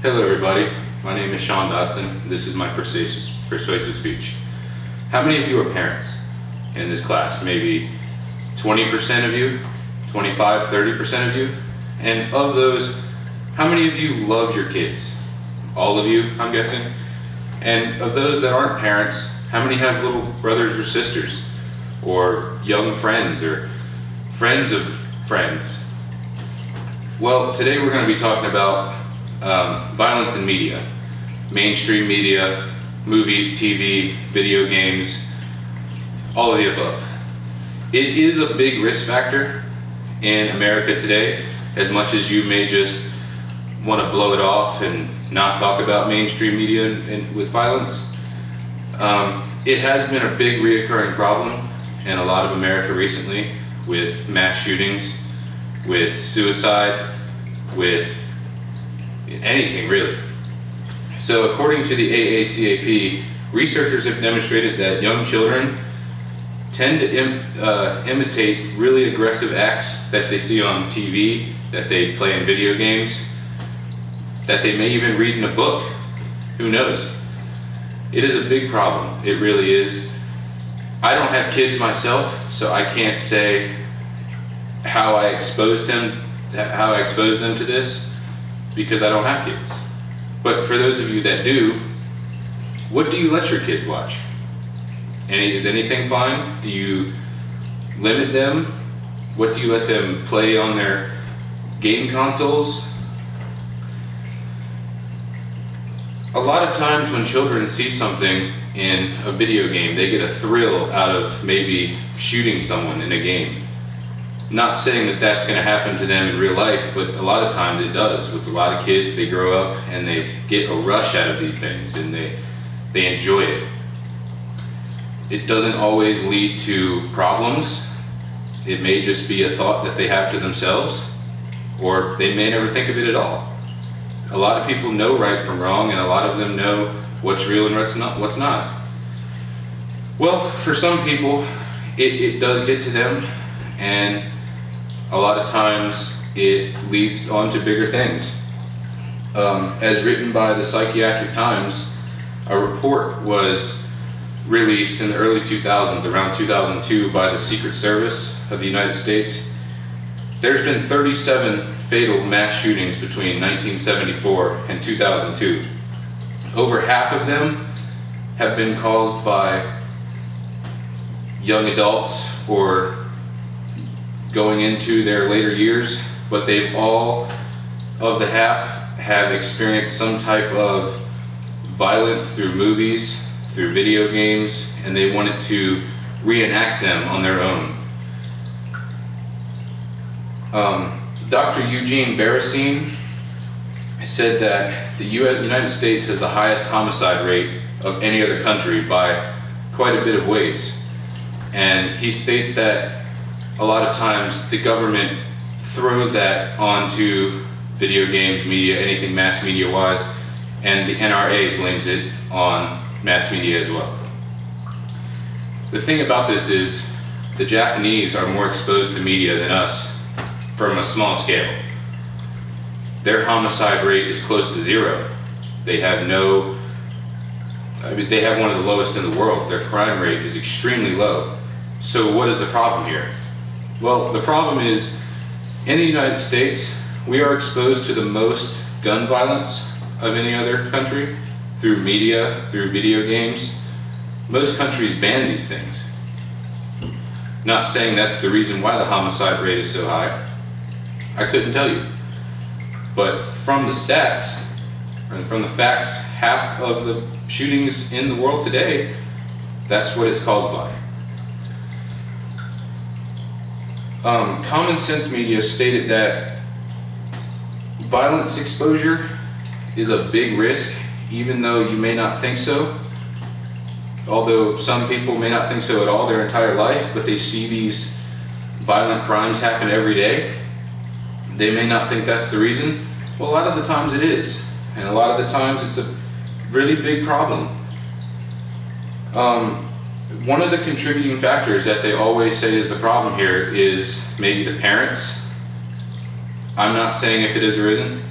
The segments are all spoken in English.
Hello everybody, my name is Sean Dodson. This is my persuasive speech. How many of you are parents in this class? Maybe 20% of you, 25, 30% of you? And of those, how many of you love your kids? All of you, I'm guessing. And of those that aren't parents, how many have little brothers or sisters? Or young friends, or friends of friends? Well, today we're going to be talking about violence in media, mainstream media, movies, TV, video games, all of the above. It is a big risk factor in America today, as much as you may just want to blow it off and not talk about mainstream media with violence. It has been a big reoccurring problem in a lot of America recently, with mass shootings, with suicide, with anything really. So according to the AACAP, researchers have demonstrated that young children tend to imitate really aggressive acts that they see on TV, that they play in video games, that they may even read in a book. Who knows? It is a big problem. It really is. I don't have kids myself, so I can't say how I exposed them to this, because I don't have kids. But for those of you that do, what do you let your kids watch? Is anything fine? Do you limit them? What do you let them play on their game consoles? A lot of times when children see something in a video game, they get a thrill out of maybe shooting someone in a game. Not saying that that's going to happen to them in real life, but a lot of times it does. With a lot of kids, they grow up and they get a rush out of these things, and they enjoy it. It doesn't always lead to problems. It may just be a thought that they have to themselves, or they may never think of it at all. A lot of people know right from wrong, and a lot of them know what's real and what's not. Well, for some people, it does get to them, and a lot of times it leads on to bigger things. As written by the Psychiatric Times, a report was released in the early 2000s, around 2002, by the Secret Service of the United States. There's been 37 fatal mass shootings between 1974 and 2002. Over half of them have been caused by young adults or going into their later years, but they've all of the half have experienced some type of violence through movies, through video games, and they wanted to reenact them on their own. Dr. Eugene Barricine said that the United States has the highest homicide rate of any other country by quite a bit of ways. And he states that a lot of times the government throws that onto video games, media, anything mass media wise, and the NRA blames it on mass media as well. The thing about this is the Japanese are more exposed to media than us from a small scale. Their homicide rate is close to zero. They have they have one of the lowest in the world. Their crime rate is extremely low. So what is the problem here? Well, the problem is, in the United States, we are exposed to the most gun violence of any other country through media, through video games. Most countries ban these things. Not saying that's the reason why the homicide rate is so high. I couldn't tell you. But from the stats, and from the facts, half of the shootings in the world today, that's what it's caused by. Common Sense Media stated that violence exposure is a big risk, even though you may not think so. Although some people may not think so at all their entire life, but they see these violent crimes happen every day. They may not think that's the reason. Well, a lot of the times it is. And a lot of the times it's a really big problem. One of the contributing factors that they always say is the problem here is maybe the parents. I'm not saying if it is or isn't,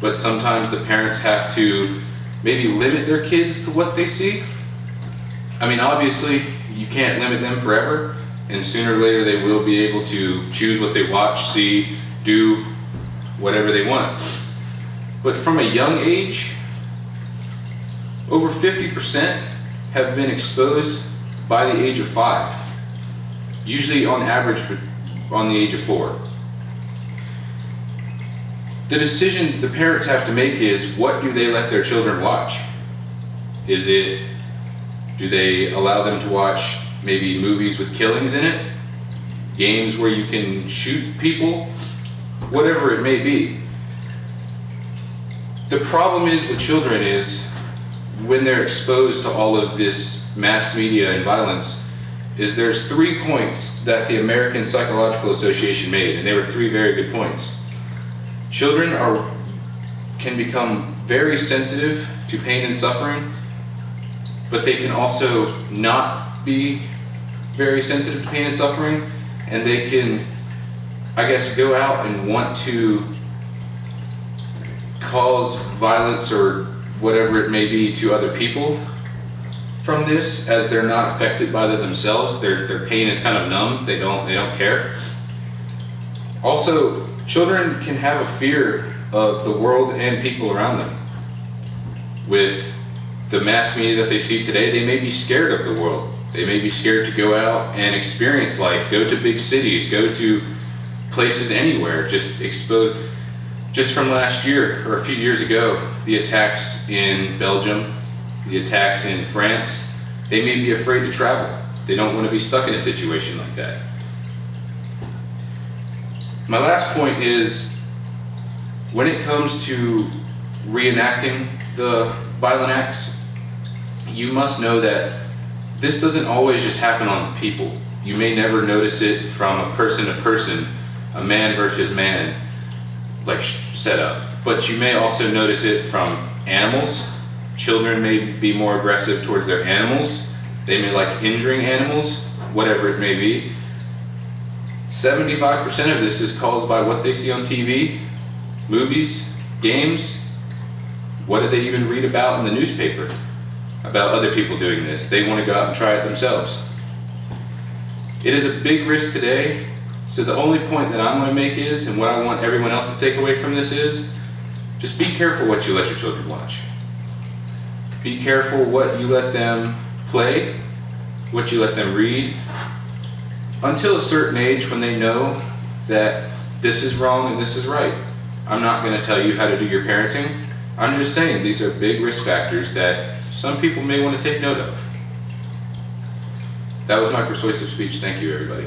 but sometimes the parents have to maybe limit their kids to what they see. I mean, obviously, you can't limit them forever, and sooner or later they will be able to choose what they watch, see, do whatever they want. But from a young age, over 50% have been exposed by the age of 5, usually on average on the age of 4. The decision the parents have to make is, what do they let their children watch? Do they allow them to watch maybe movies with killings in it? Games where you can shoot people? Whatever it may be. The problem is with children is, when they're exposed to all of this mass media and violence, is there's 3 points that the American Psychological Association made, and they were 3 very good points. Children can become very sensitive to pain and suffering, but they can also not be very sensitive to pain and suffering, and they can, I guess, go out and want to cause violence or whatever it may be to other people from this, as they're not affected by it themselves. Their pain is kind of numb. They don't care. Also, children can have a fear of the world and people around them. With the mass media that they see today, they may be scared of the world. They may be scared to go out and experience life, go to big cities, go to places anywhere, just exposed. Just from last year, or a few years ago, the attacks in Belgium, the attacks in France, they may be afraid to travel. They don't want to be stuck in a situation like that. My last point is, when it comes to reenacting the violent acts, you must know that this doesn't always just happen on people. You may never notice it from a person to person, a man versus man, like set up. But you may also notice it from animals. Children may be more aggressive towards their animals. They may like injuring animals, whatever it may be. 75% of this is caused by what they see on TV, movies, games. What did they even read about in the newspaper about other people doing this? They want to go out and try it themselves. It is a big risk today, so the only point that I'm going to make is, and what I want everyone else to take away from this is, just be careful what you let your children watch. Be careful what you let them play, what you let them read, until a certain age when they know that this is wrong and this is right. I'm not going to tell you how to do your parenting. I'm just saying these are big risk factors that some people may want to take note of. That was my persuasive speech. Thank you, everybody.